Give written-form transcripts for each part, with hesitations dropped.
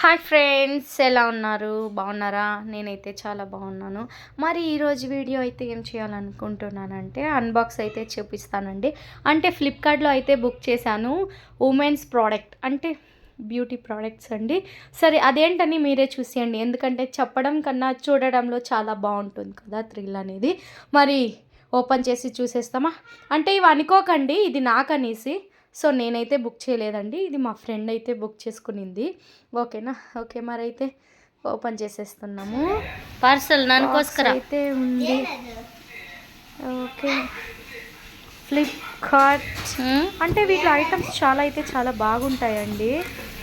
Hi friends, ఎలా ఉన్నారు? బాగున్నారా? నేనైతే చాలా బాగున్నాను. మరి ఈరోజు వీడియో అయితే ఏం చేయాలనుకుంటున్నానంటే అన్బాక్స్ అయితే చూపిస్తానండి. అంటే ఫ్లిప్కార్ట్లో అయితే బుక్ చేశాను ఉమెన్స్ ప్రోడక్ట్, అంటే బ్యూటీ ప్రోడక్ట్స్ అండి. సరే అదేంటని మీరే చూసేయండి, ఎందుకంటే చెప్పడం కన్నా చూడడంలో చాలా బాగుంటుంది కదా థ్రిల్ అనేది. మరి ఓపెన్ చేసి చూసేస్తామా? అంటే ఇవి అనుకోకండి ఇది నాకనేసి. సో నేనైతే బుక్ చేయలేదండి, ఇది మా ఫ్రెండ్ అయితే బుక్ చేసుకునింది. ఓకేనా? ఓకే, మరి అయితే ఓపెన్ చేసేస్తున్నాము. పార్సల్ నాకోస్కర అయితే ఉంది. ఓకే, ఫ్లిప్కార్ట్ అంటే వీటిలో ఐటమ్స్ చాలా బాగుంటాయండి.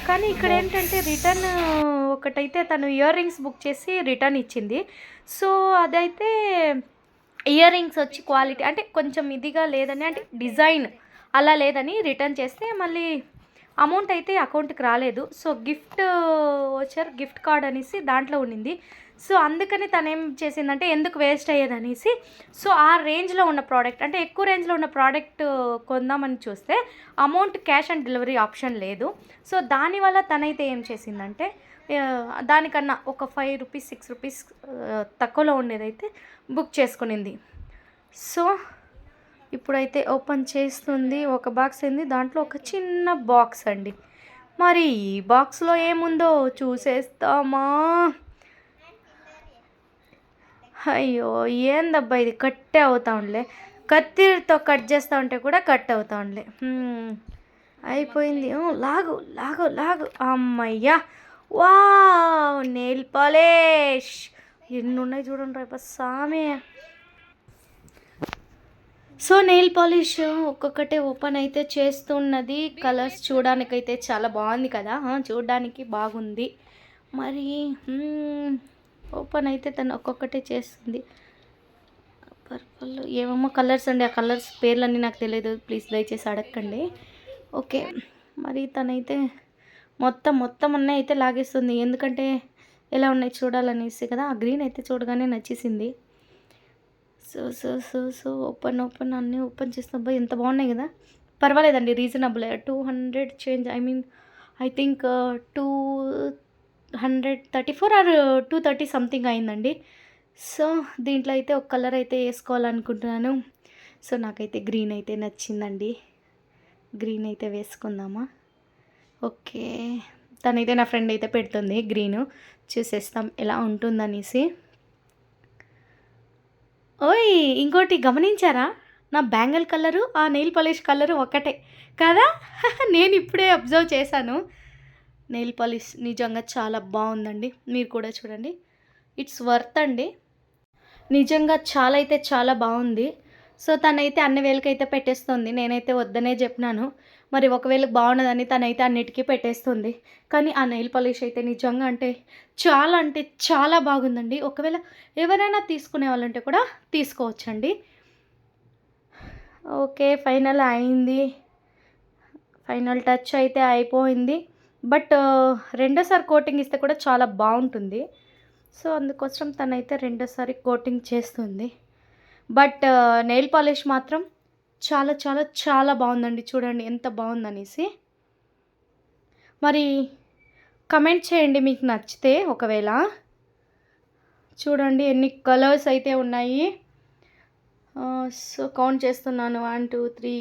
కానీ ఇక్కడ ఏంటంటే రిటర్న్ ఒకటైతే తను ఇయర్ రింగ్స్ బుక్ చేసి రిటర్న్ ఇచ్చింది. సో అదైతే ఇయర్ రింగ్స్ వచ్చి క్వాలిటీ అంటే కొంచెం ఇదిగా లేదని, అంటే డిజైన్ అలా లేదని రిటర్న్ చేస్తే మళ్ళీ అమౌంట్ అయితే అకౌంట్కి రాలేదు. సో గిఫ్ట్ కార్డ్ అనేసి దాంట్లో ఉండింది. సో అందుకని తను ఏం చేసిందంటే ఎందుకు వేస్ట్ అయ్యేది అనేసి, సో ఆ రేంజ్లో ఉన్న ప్రోడక్ట్, అంటే ఎక్కువ రేంజ్లో ఉన్న ప్రోడక్ట్ కొందామని చూస్తే amount cash on delivery option లేదు. సో దానివల్ల తనైతే ఏం చేసిందంటే దానికన్నా ఒక 5 రూపీస్ 6 రూపీస్ తక్కువలో ఉండేదైతే బుక్ చేసుకునింది. సో ఇప్పుడైతే ఓపెన్ చేస్తుంది. ఒక బాక్స్ అయింది, దాంట్లో ఒక చిన్న బాక్స్ అండి. మరి ఈ బాక్స్లో ఏముందో చూసేస్తామా? అయ్యో ఏందబ్బా ఇది, కట్టే అవుతా ఉండలే, కత్తితో కట్ చేస్తూ ఉంటే కూడా కట్ అవుతా ఉండలే. అయిపోయింది. లాగు లాగు లాగు, అమ్మయ్యా! వా, నెయిల్ పాలిష్ ఎన్ని ఉన్నాయి చూడండి రేప సామే. సో నెయిల్ పాలిష్ ఒక్కొక్కటే ఓపెన్ అయితే చేస్తున్నది. కలర్స్ చూడడానికైతే చాలా బాగుంది కదా, చూడడానికి బాగుంది. మరి ఓపెన్ అయితే తను ఒక్కొక్కటే చేస్తుంది. పర్పుల్ ఏమేమో కలర్స్ అండి, ఆ కలర్స్ పేర్లన్నీ నాకు తెలియదు, ప్లీజ్ దయచేసి అడగండి. ఓకే, మరి తనైతే మొత్తం అన్నీ అయితే లాగేస్తుంది, ఎందుకంటే ఎలా ఉన్నాయి చూడాలనేసి కదా. ఆ గ్రీన్ అయితే చూడగానే నచ్చేసింది. సో ఓపెన్ అన్నీ ఓపెన్ చేసినబ్బా ఎంత బాగున్నాయి కదా. పర్వాలేదండి, reasonable. 200 change, I think 234 or 230 something అయిందండి. సో దీంట్లో అయితే ఒక కలర్ అయితే వేసుకోవాలనుకుంటున్నాను. సో నాకైతే గ్రీన్ అయితే నచ్చిందండి, గ్రీన్ అయితే వేసుకుందామా? ఓకే, తనైతే నా ఫ్రెండ్ అయితే పెడుతుంది గ్రీను, చూసేస్తాం ఎలా ఉంటుందనేసి. ఓయ్, ఇంకోటి గమనించారా? నా బ్యాంగిల్ కలరు ఆ నెయిల్ పాలిష్ కలరు ఒకటే కదా. నేను ఇప్పుడే అబ్జర్వ్ చేశాను. నెయిల్ పాలిష్ నిజంగా చాలా బాగుందండి, మీరు కూడా చూడండి. ఇట్స్ వర్త్ అండి, నిజంగా చాలా బాగుంది. సో తనైతే అన్ని వేలకైతే పెట్టేస్తుంది, నేనైతే వద్దనే చెప్పినాను. మరి ఒకవేళ బాగున్నదని తనైతే అన్నిటికీ పెట్టేస్తుంది. కానీ ఆ నెయిల్ పాలిష్ అయితే నిజంగా అంటే చాలా బాగుందండి. ఒకవేళ ఎవరైనా తీసుకునే వాళ్ళంటే కూడా తీసుకోవచ్చండి. ఓకే, ఫైనల్ అయింది, ఫైనల్ టచ్ అయితే అయిపోయింది. బట్ రెండోసారి కోటింగ్ ఇస్తే కూడా చాలా బాగుంటుంది. సో అందుకోసం తనైతే రెండోసారి కోటింగ్ చేస్తుంది. బట్ నెయిల్ పాలిష్ మాత్రం చాలా బాగుందండి, చూడండి ఎంత బాగుందనేసి. మరి కమెంట్ చేయండి మీకు నచ్చితే. ఒకవేళ చూడండి ఎన్ని కలర్స్ అయితే ఉన్నాయి. సో కౌంట్ చేస్తున్నాను, 1 2 3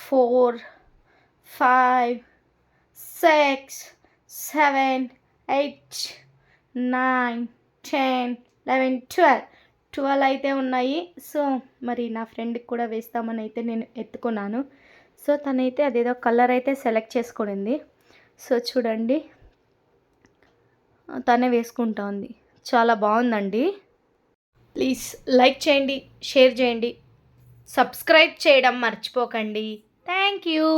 4 5 6 7 8 9 10 11 12 అయితే ఉన్నాయి. సో మరి నా ఫ్రెండ్కి కూడా వేస్తామని అయితే నేను ఎత్తుకున్నాను. సో తనైతే అదేదో కలర్ అయితే సెలెక్ట్ చేసుకునింది. సో చూడండి తనే వేసుకుంటా ఉంది, చాలా బాగుందండి. ప్లీజ్ లైక్ చేయండి, షేర్ చేయండి, సబ్స్క్రైబ్ చేయడం మర్చిపోకండి. Thank you.